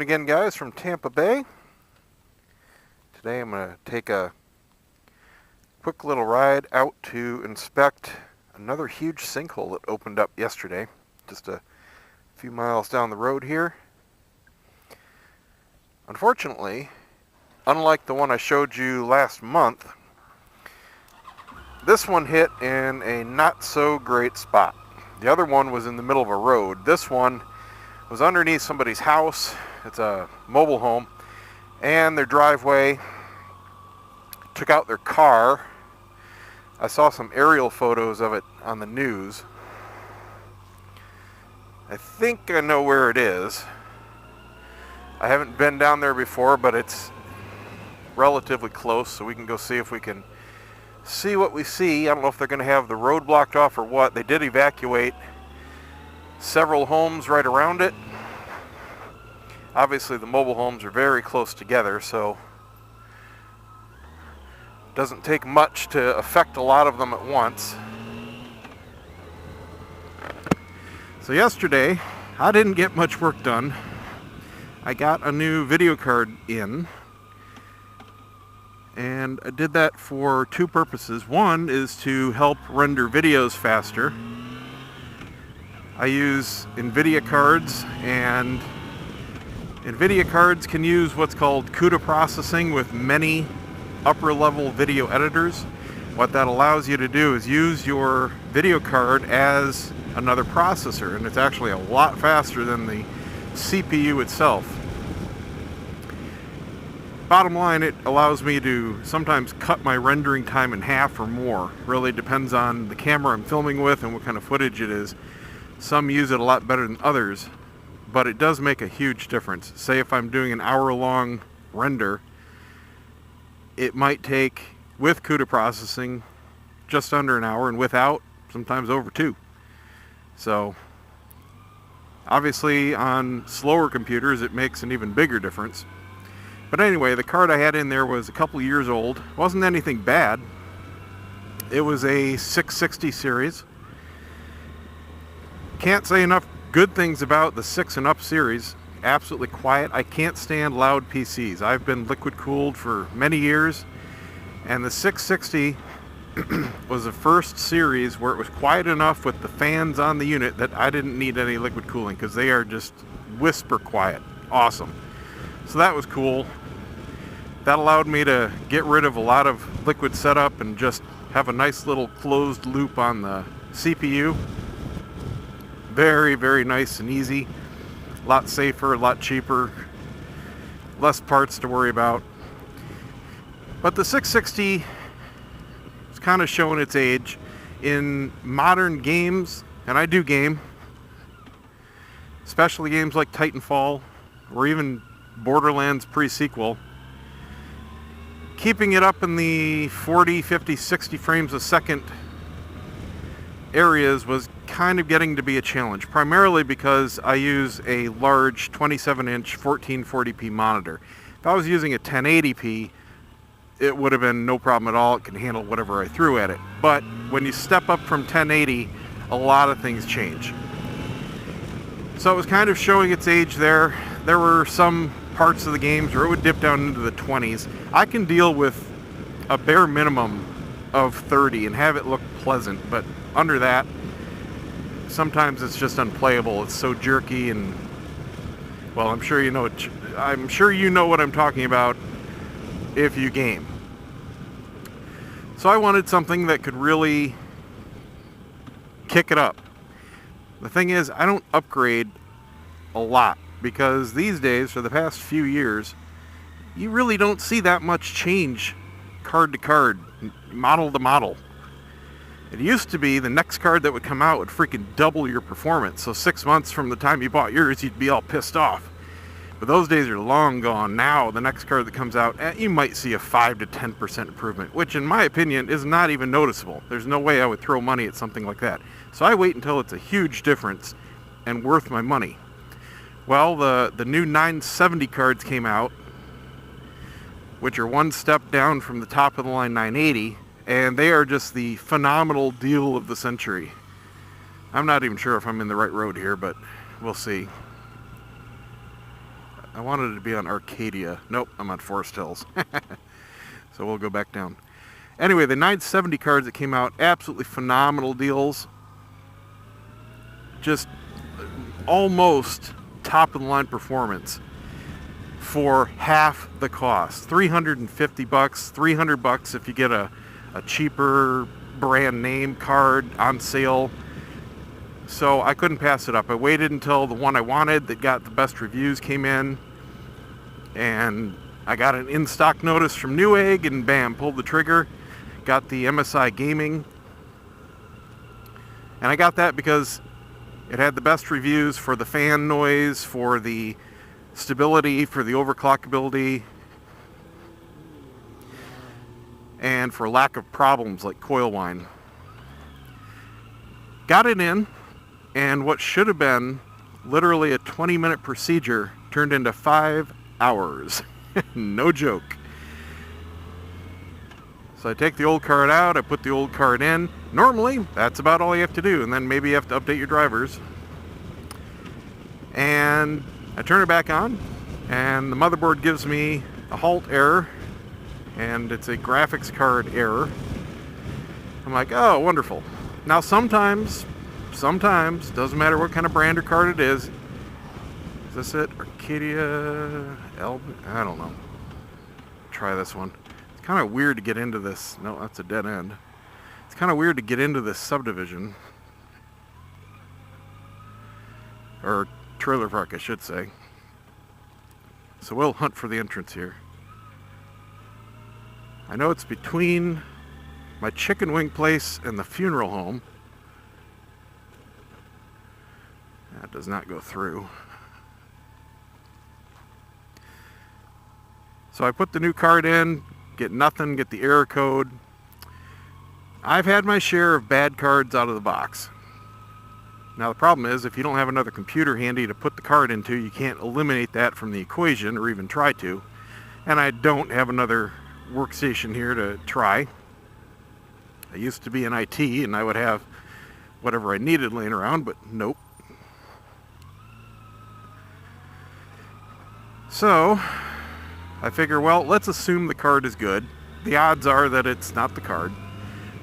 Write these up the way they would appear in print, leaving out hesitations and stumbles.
again, guys, from Tampa Bay. Today I'm going to take a quick little ride out to inspect another huge sinkhole that opened up yesterday, just a few miles down the road here. Unfortunately, unlike the one I showed you last month, this one hit in a not so great spot. The other one was in the middle of a road. This one was underneath somebody's house. It's a mobile home, and their driveway took out their car. I saw some aerial photos of it on the news. I think I know where it is. I haven't been down there before, but it's relatively close, so we can go see if we can see what we see. I don't know if they're going to have the road blocked off or what. They did evacuate several homes right around it. Obviously the mobile homes are very close together, so it doesn't take much to affect a lot of them at once. So yesterday I didn't get much work done. I got a new video card in, and I did that for two purposes. One is to help render videos faster. I use NVIDIA cards, and NVIDIA cards can use what's called CUDA processing with many upper level video editors. What that allows you to do is use your video card as another processor, and it's actually a lot faster than the CPU itself. Bottom line, it allows me to sometimes cut my rendering time in half or more. Really depends on the camera I'm filming with and what kind of footage it is. Some use it a lot better than others, but it does make a huge difference. Say if I'm doing an hour-long render, it might take, with CUDA processing, just under an hour, and without, sometimes over 2. So, obviously on slower computers it makes an even bigger difference. But anyway, the card I had in there was a couple years old. It wasn't anything bad. It was a 660 series. Can't say enough good things about the 6 and up series. Absolutely quiet. I can't stand loud PCs. I've been liquid cooled for many years, and the 660 was the first series where it was quiet enough with the fans on the unit that I didn't need any liquid cooling, because they are just whisper quiet. Awesome. So that was cool. That allowed me to get rid of a lot of liquid setup and just have a nice little closed loop on the CPU. Very, very nice and easy. A lot safer, a lot cheaper, less parts to worry about. But the 660 is kind of showing its age. In modern games, and I do game, especially games like Titanfall or even Borderlands pre-sequel, keeping it up in the 40, 50, 60 frames a second areas was kind of getting to be a challenge, primarily because I use a large 27-inch 1440p monitor. If I was using a 1080p, it would have been no problem at all. It can handle whatever I threw at it. But when you step up from 1080, a lot of things change. So it was kind of showing its age there. There were some parts of the games where it would dip down into the 20s. I can deal with a bare minimum of 30 and have it look pleasant, but under that, sometimes it's just unplayable. It's so jerky, and well, I'm sure you know what I'm talking about if you game. So I wanted something that could really kick it up. The thing is, I don't upgrade a lot, because these days, for the past few years, you really don't see that much change card to card, model to model. It used to be the next card that would come out would freaking double your performance. So 6 months from the time you bought yours, you'd be all pissed off. But those days are long gone. Now, the next card that comes out, you might see a 5 to 10% improvement, which in my opinion is not even noticeable. There's no way I would throw money at something like that. So I wait until it's a huge difference and worth my money. Well, the new 970 cards came out, which are one step down from the top of the line 980, and they are just the phenomenal deal of the century. I'm not even sure if I'm in the right road here, but we'll see. I wanted it to be on Arcadia. Nope, I'm on Forest Hills. So we'll go back down. Anyway, the 970 cards that came out, absolutely phenomenal deals. Just almost top of the line performance for half the cost. $350, $300 if you get a cheaper brand name card on sale. So I couldn't pass it up. I waited until the one I wanted that got the best reviews came in, and I got an in-stock notice from Newegg, and bam, pulled the trigger. Got the MSI Gaming, and I got that because it had the best reviews for the fan noise, for the stability, for the overclockability, and for lack of problems like coil whine. Got it in, and what should have been literally a 20-minute procedure turned into 5 hours. No joke. So I take the old card out, I put the old card in. Normally, that's about all you have to do, and then maybe you have to update your drivers. And I turn it back on, and the motherboard gives me a halt error, and it's a graphics card error. I'm like, oh, wonderful. Now sometimes, doesn't matter what kind of brand or card it is this it? Arcadia, I don't know. Try this one. It's kind of weird to get into this. No, that's a dead end. It's kind of weird to get into this subdivision. Or trailer park, I should say. So we'll hunt for the entrance here. I know it's between my chicken wing place and the funeral home. That does not go through. So I put the new card in, get nothing, get the error code. I've had my share of bad cards out of the box. Now the problem is, if you don't have another computer handy to put the card into, you can't eliminate that from the equation, or even try to. And I don't have another workstation here to try. I used to be in IT, and I would have whatever I needed laying around, but nope. So I figure, well, let's assume the card is good. The odds are that it's not the card.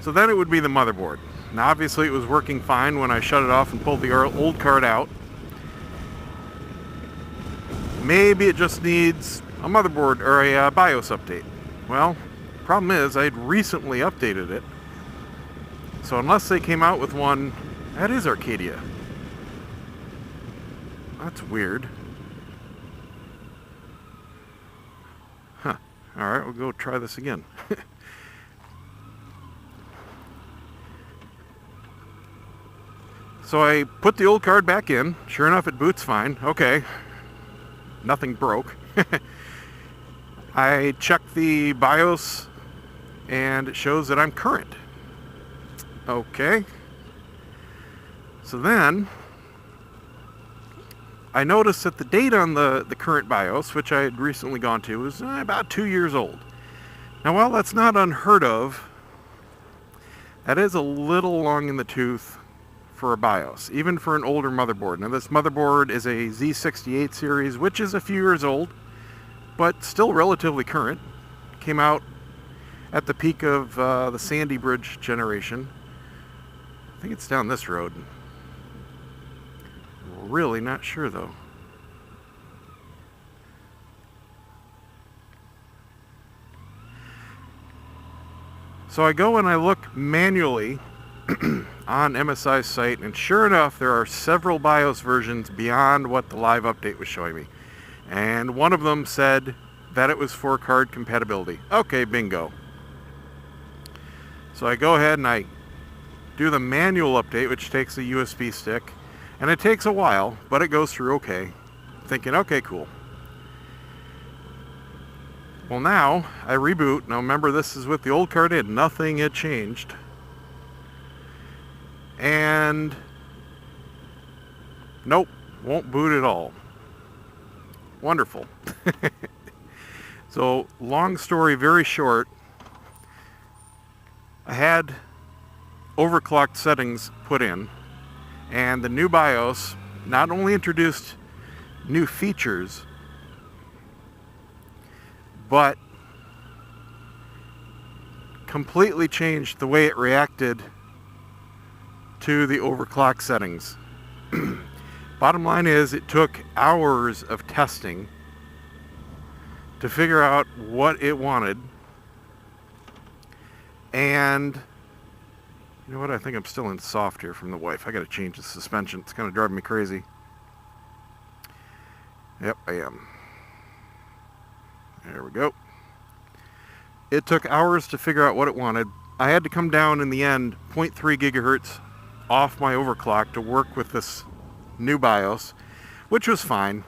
So then it would be the motherboard. Now obviously it was working fine when I shut it off and pulled the old card out. Maybe it just needs a motherboard or a BIOS update. Well, the problem is I'd recently updated it. So unless they came out with one, that is Arcadia. That's weird. Huh. Alright, we'll go try this again. So I put the old card back in. Sure enough, it boots fine. Okay. Nothing broke. I checked the BIOS and it shows that I'm current. Okay. So then I noticed that the date on the current BIOS, which I had recently gone to, was about 2 years old. Now, while that's not unheard of, that is a little long in the tooth for a BIOS, even for an older motherboard. Now this motherboard is a Z68 series, which is a few years old, but still relatively current. Came out at the peak of the Sandy Bridge generation. I think it's down this road. Really not sure though. So I go and I look manually on MSI's site, and sure enough, there are several BIOS versions beyond what the live update was showing me. And one of them said that it was for card compatibility. Okay, bingo. So I go ahead and I do the manual update, which takes a USB stick, and it takes a while, but it goes through okay. Thinking, okay, cool. Well, now I reboot. Now remember, this is with the old card in. Nothing had changed. And nope, won't boot at all. Wonderful. So long story very short, I had overclocked settings put in, and the new BIOS not only introduced new features, but completely changed the way it reacted to the overclock settings. Bottom line is, it took hours of testing to figure out what it wanted. And you know what? I think I'm still in soft here from the wife. I got to change the suspension. It's kind of driving me crazy. Yep, I am. There we go. It took hours to figure out what it wanted. I had to come down in the end 0.3 gigahertz off my overclock to work with this new BIOS, which was fine.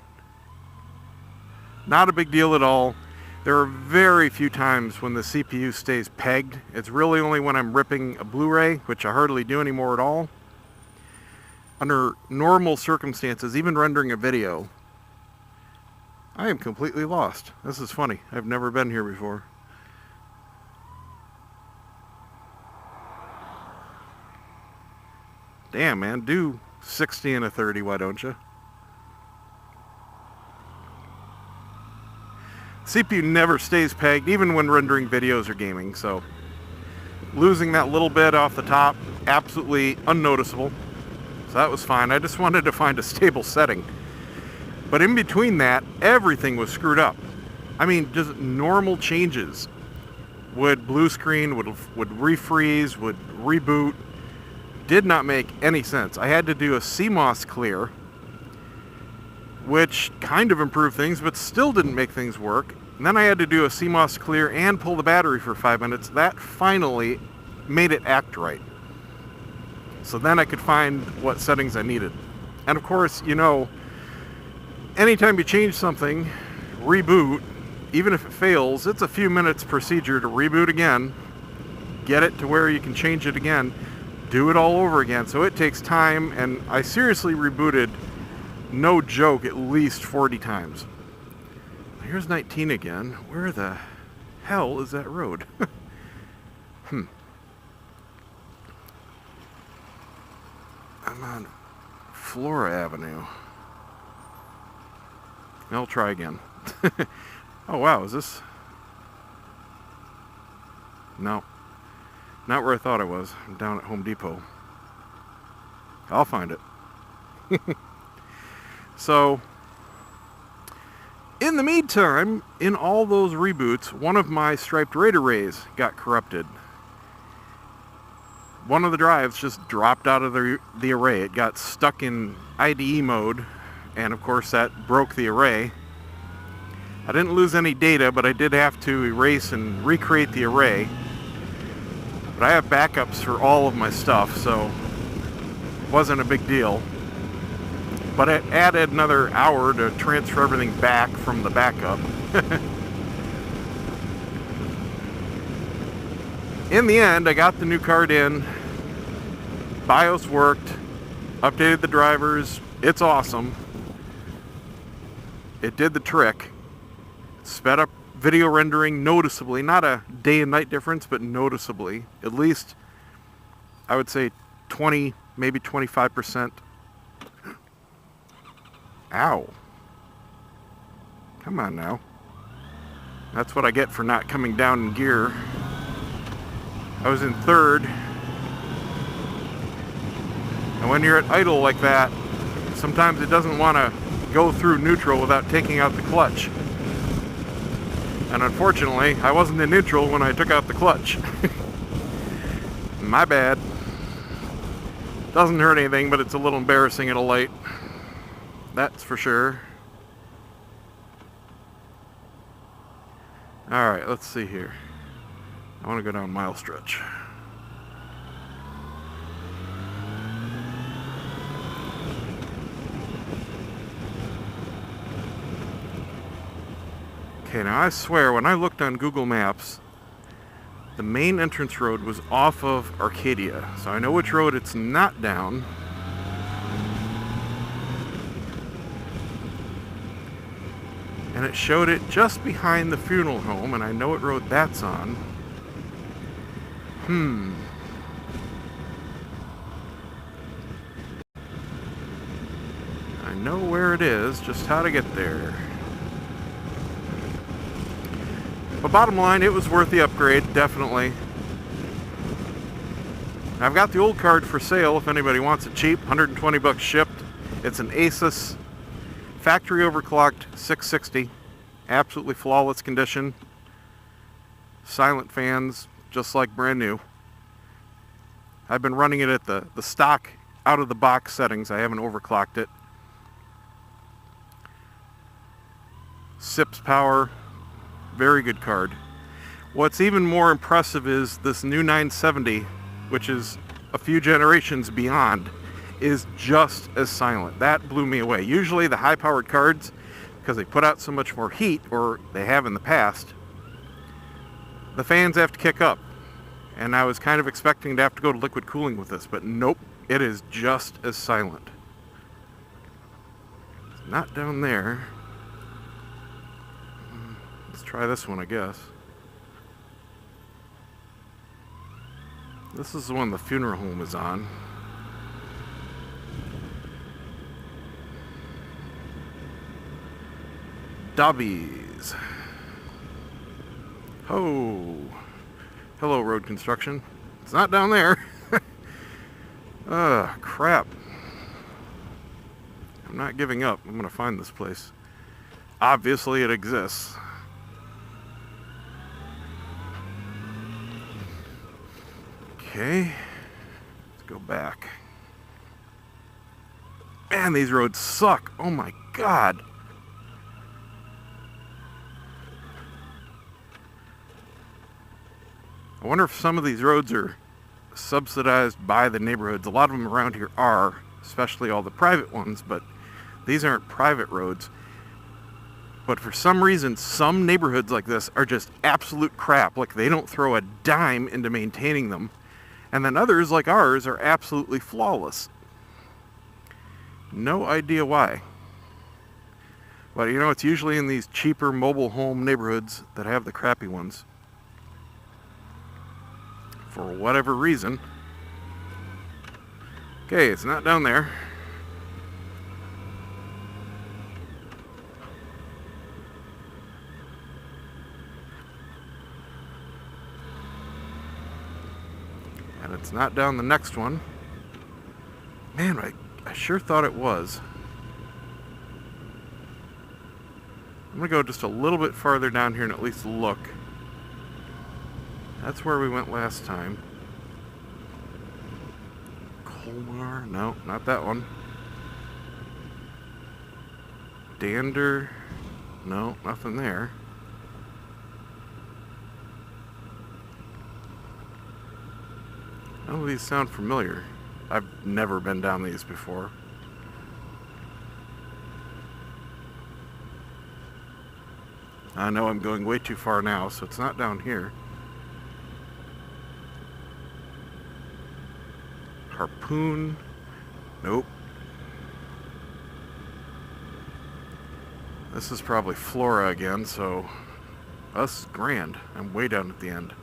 Not a big deal at all. There are very few times when the CPU stays pegged. It's really only when I'm ripping a Blu-ray, which I hardly do anymore at all. Under normal circumstances, even rendering a video, I am completely lost. This is funny. I've never been here before. Damn, man, do 60 and a 30, why don't you? CPU never stays pegged, even when rendering videos or gaming, so losing that little bit off the top, absolutely unnoticeable. So that was fine. I just wanted to find a stable setting. But in between that, everything was screwed up. I mean, just normal changes. Would blue screen, would refreeze, would reboot. Did not make any sense. I had to do a CMOS clear, which kind of improved things, but still didn't make things work. And then I had to do a CMOS clear and pull the battery for 5 minutes. That finally made it act right. So then I could find what settings I needed. And of course, you know, anytime you change something, reboot, even if it fails, it's a few minutes procedure to reboot again, get it to where you can change it again, do it all over again. So it takes time, and I seriously rebooted, no joke, at least 40 times. Here's 19 again. Where the hell is that road? I'm on Flora Avenue. I'll try again. Oh wow, is this? No. Not where I thought I was. I'm down at Home Depot. I'll find it. So, in the meantime, in all those reboots, one of my striped radar rays got corrupted. One of the drives just dropped out of the array. It got stuck in IDE mode, and of course that broke the array. I didn't lose any data, but I did have to erase and recreate the array. But I have backups for all of my stuff, so it wasn't a big deal. But it added another hour to transfer everything back from the backup. In the end, I got the new card in. BIOS worked. Updated the drivers. It's awesome. It did the trick. Sped up video rendering noticeably. Not a day and night difference, but noticeably. At least, I would say 20, maybe 25%. Ow. Come on now. That's what I get for not coming down in gear. I was in third. And when you're at idle like that, sometimes it doesn't want to go through neutral without taking out the clutch. And unfortunately, I wasn't in neutral when I took out the clutch. My bad. Doesn't hurt anything, but it's a little embarrassing at a light. That's for sure. Alright, let's see here. I want to go down mile stretch. Okay, now I swear, when I looked on Google Maps, the main entrance road was off of Arcadia. So I know which road it's not down. And it showed it just behind the funeral home, and I know what road that's on. I know where it is, just how to get there. But bottom line, it was worth the upgrade, definitely. I've got the old card for sale if anybody wants it cheap, 120 bucks shipped. It's an Asus factory overclocked 660, absolutely flawless condition. Silent fans, just like brand new. I've been running it at the stock out of the box settings. I haven't overclocked it. SIPS power, very good card. What's even more impressive is this new 970, which is a few generations beyond, is just as silent. That blew me away. Usually the high-powered cards, because they put out so much more heat, or they have in the past, the fans have to kick up. And I was kind of expecting to have to go to liquid cooling with this, but nope, it is just as silent. It's not down there. Let's try this one, I guess. This is the one the funeral home is on. Dobbies. Oh. Hello, road construction. It's not down there. Ugh, crap. I'm not giving up. I'm going to find this place. Obviously, it exists. Okay. Let's go back. Man, these roads suck. Oh my God. I wonder if some of these roads are subsidized by the neighborhoods. A lot of them around here are, especially all the private ones, but these aren't private roads. But for some reason, some neighborhoods like this are just absolute crap. Like, they don't throw a dime into maintaining them. And then others, like ours, are absolutely flawless. No idea why. But you know, it's usually in these cheaper mobile home neighborhoods that have the crappy ones. For whatever reason. Okay, it's not down there. And it's not down the next one. Man, I sure thought it was. I'm going to go just a little bit farther down here and at least look. That's where we went last time. Colmar? No, not that one. Dander? No, nothing there. None of these sound familiar. I've never been down these before. I know I'm going way too far now, so it's not down here. Harpoon? Nope. This is probably Flora again, so us grand. I'm way down at the end.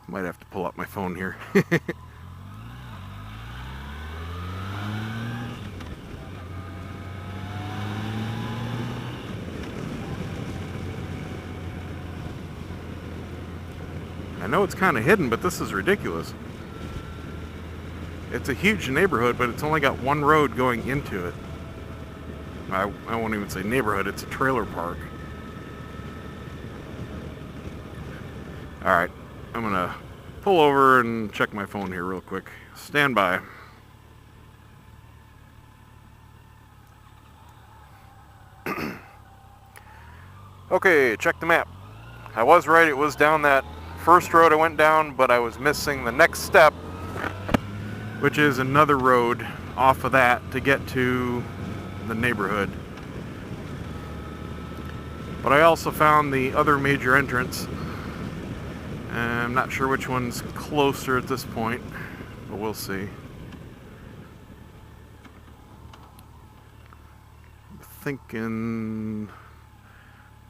Might have to pull up my phone here. I know it's kind of hidden, but this is ridiculous. It's a huge neighborhood, but it's only got one road going into it. I won't even say neighborhood, it's a trailer park. Alright, I'm gonna pull over and check my phone here real quick. Stand by. Okay, check the map. I was right, it was down that first road I went down, but I was missing the next step, which is another road off of that to get to the neighborhood. But I also found the other major entrance. I'm not sure which one's closer at this point, but we'll see. I'm thinking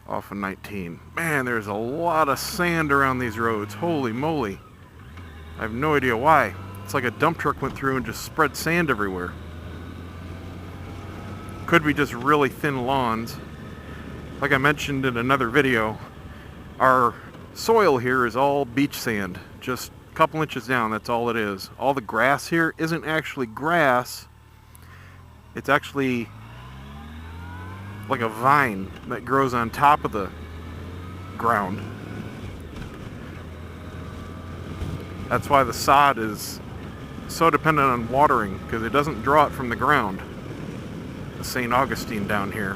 off of 19. Man, there's a lot of sand around these roads. Holy moly. I have no idea why. It's like a dump truck went through and just spread sand everywhere. Could be just really thin lawns. Like I mentioned in another video, our soil here is all beach sand, just a couple inches down, that's all it is. All the grass here isn't actually grass, it's actually like a vine that grows on top of the ground. That's why the sod is so dependent on watering, because it doesn't draw it from the ground. The St. Augustine down here.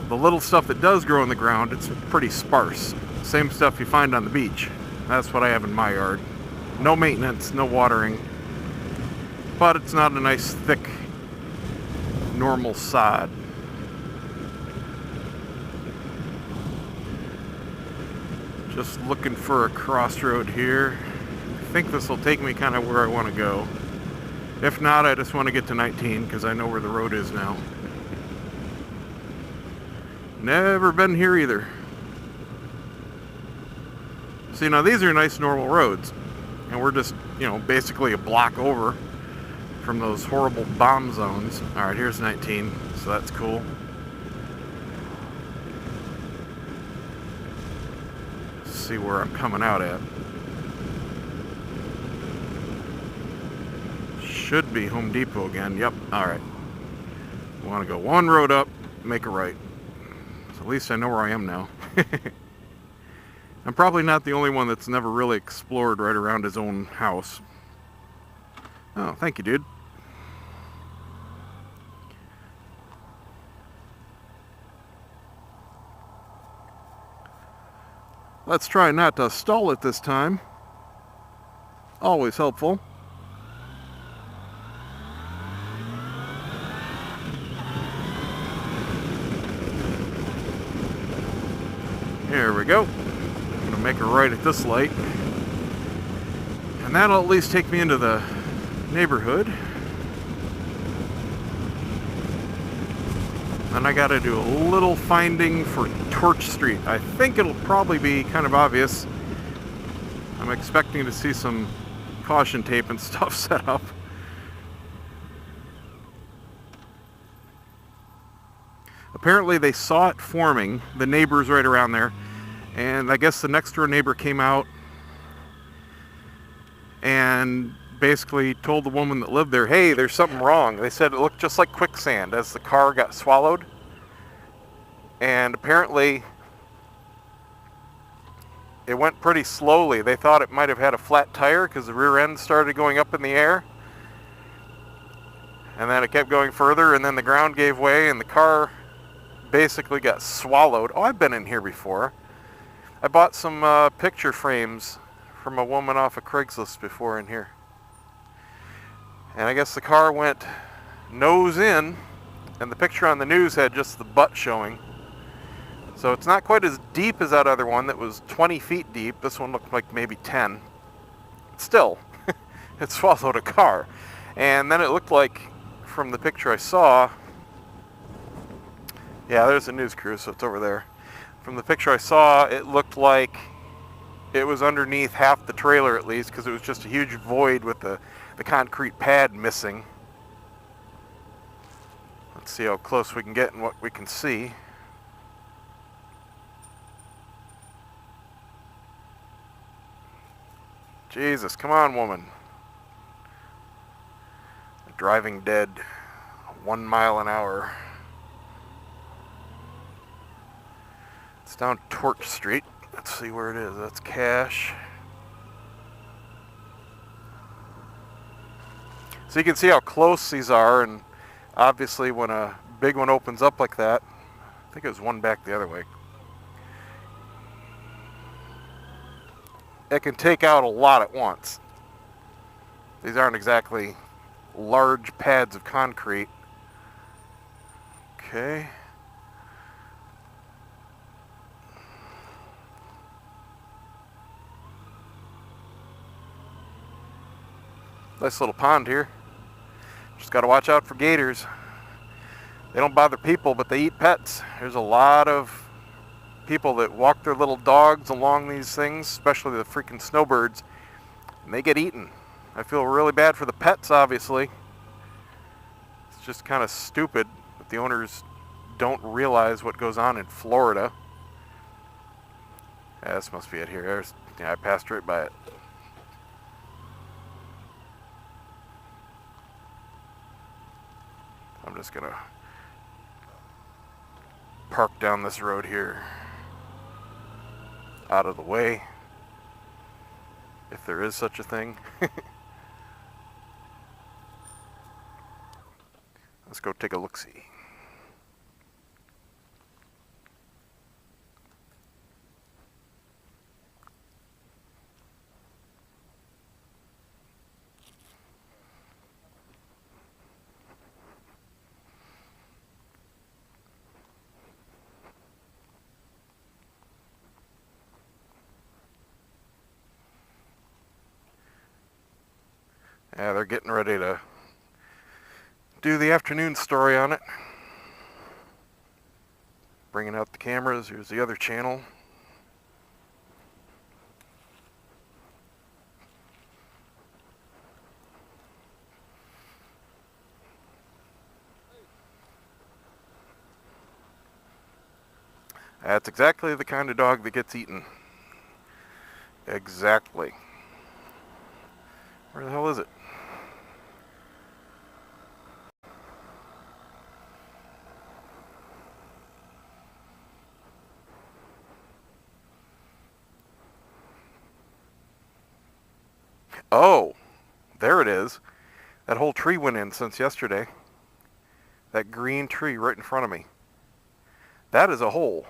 The little stuff that does grow in the ground, it's pretty sparse. Same stuff you find on the beach. That's what I have in my yard. No maintenance, no watering. But it's not a nice, thick, normal sod. Just looking for a crossroad here. I think this will take me kind of where I want to go. If not, I just want to get to 19 because I know where the road is now. Never been here either. See, now these are nice normal roads. And we're just, you know, basically a block over from those horrible bomb zones. Alright, here's 19, so that's cool. Let's see where I'm coming out at. Should be Home Depot again. Yep, alright. I want to go one road up, make a right. So at least I know where I am now. I'm probably not the only one that's never really explored right around his own house. Oh, thank you, dude. Let's try not to stall it this time. Always helpful. There we go. I'm gonna make a right at this light. And that'll at least take me into the neighborhood. Then I gotta do a little finding for Torch Street. I think it'll probably be kind of obvious. I'm expecting to see some caution tape and stuff set up. Apparently they saw it forming, the neighbors right around there, and I guess the next door neighbor came out and basically told the woman that lived there, hey, there's something wrong. They said it looked just like quicksand as the car got swallowed. And apparently it went pretty slowly. They thought it might have had a flat tire because the rear end started going up in the air. And then it kept going further, and then the ground gave way and the car basically got swallowed. Oh, I've been in here before. I bought some picture frames from a woman off of Craigslist before in here. And I guess the car went nose in, and the picture on the news had just the butt showing. So it's not quite as deep as that other one that was 20 feet deep. This one looked like maybe 10. Still, it swallowed a car. And then it looked like, from the picture I saw, yeah, there's a news crew, so it's over there. From the picture I saw, it looked like it was underneath half the trailer at least, because it was just a huge void with the concrete pad missing. Let's see how close we can get and what we can see. Jesus, come on, woman. Driving dead, 1 mile an hour. It's down Torch Street. Let's see where it is. That's Cash. So you can see how close these are, and obviously when a big one opens up like that, I think it was one back the other way, it can take out a lot at once. These aren't exactly large pads of concrete. Okay. Nice little pond here. Just got to watch out for gators. They don't bother people, but they eat pets. There's a lot of people that walk their little dogs along these things, especially the freaking snowbirds, and they get eaten. I feel really bad for the pets, obviously. It's just kind of stupid that the owners don't realize what goes on in Florida. Yeah, this must be it here. Yeah, I passed right by it. I'm just gonna park down this road here, out of the way, if there is such a thing. Let's go take a look-see. Yeah, they're getting ready to do the afternoon story on it. Bringing out the cameras. Here's the other channel. That's exactly the kind of dog that gets eaten. Exactly. Where the hell is it? Oh, there it is. That whole tree went in since yesterday. That green tree right in front of me. That is a hole.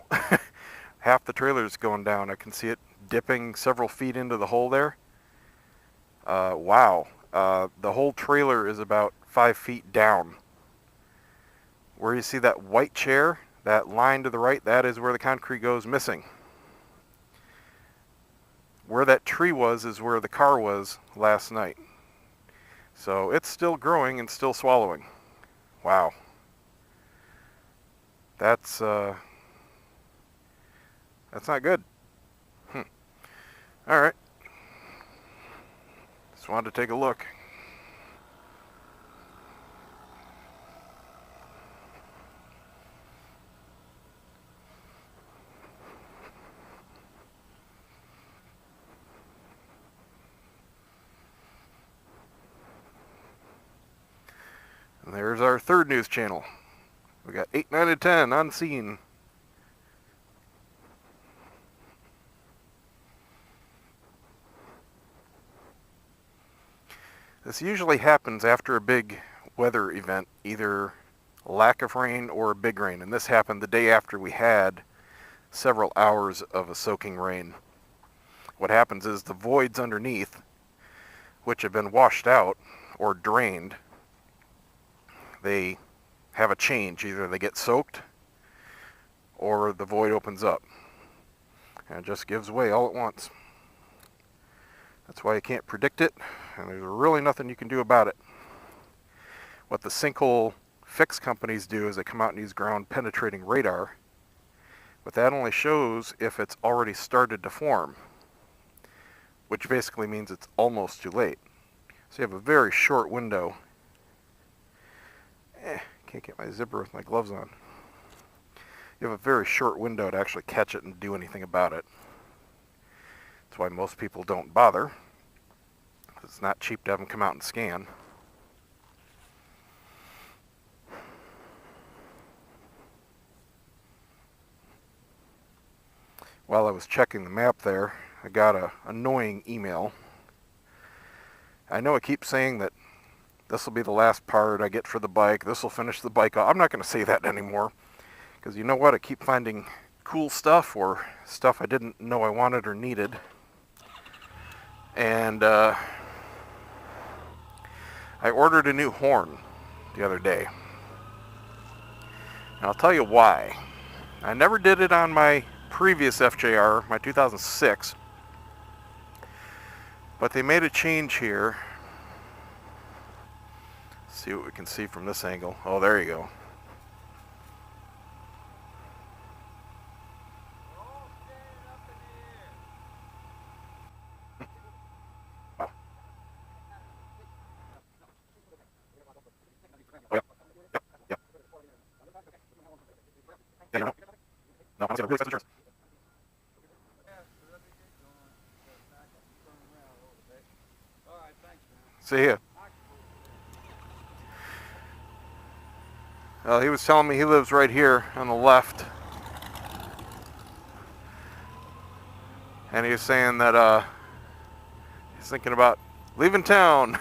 Half the trailer's going down. I can see it dipping several feet into the hole there. Wow. The whole trailer is about 5 feet down. Where you see that white chair, that line to the right, that is where the concrete goes missing. Where that tree was is where the car was last night. So it's still growing and still swallowing. Wow. That's not good. All right. Just wanted to take a look. And there's our third news channel. We got 8, 9, and 10 on scene. This usually happens after a big weather event, either a lack of rain or a big rain. And this happened the day after we had several hours of a soaking rain. What happens is the voids underneath, which have been washed out or drained, they have a change. Either they get soaked or the void opens up and it just gives way all at once. That's why you can't predict it, and there's really nothing you can do about it. What the sinkhole fix companies do is they come out and use ground penetrating radar, but that only shows if it's already started to form, which basically means it's almost too late. So you have a very short window. Can't get my zipper with my gloves on. You have a very short window to actually catch it and do anything about it. That's why most people don't bother. It's not cheap to have them come out and scan. While I was checking the map there, I got an annoying email. I know I keep saying that this will be the last part I get for the bike. This will finish the bike off. I'm not going to say that anymore. Because you know what? I keep finding cool stuff or stuff I didn't know I wanted or needed. And I ordered a new horn the other day. And I'll tell you why. I never did it on my previous FJR, my 2006. But they made a change here. Let's see what we can see from this angle. Oh, there you go. Yeah, no. No, I'm just gonna really set insurance. See ya. He was telling me he lives right here on the left. And he was saying that he's thinking about leaving town.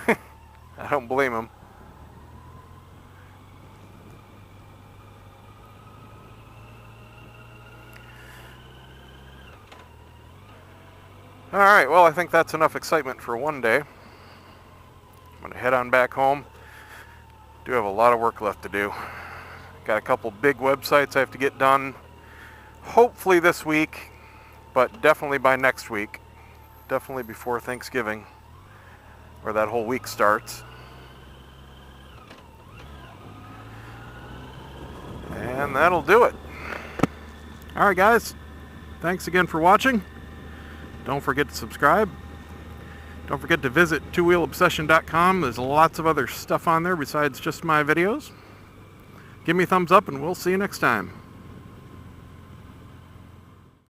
I don't blame him. Alright, well, I think that's enough excitement for one day. I'm going to head on back home. Do have a lot of work left to do. Got a couple big websites I have to get done. Hopefully this week, but definitely by next week. Definitely before Thanksgiving, where that whole week starts. And that'll do it. Alright guys, thanks again for watching. Don't forget to subscribe. Don't forget to visit TwoWheelObsession.com. There's lots of other stuff on there besides just my videos. Give me a thumbs up and we'll see you next time.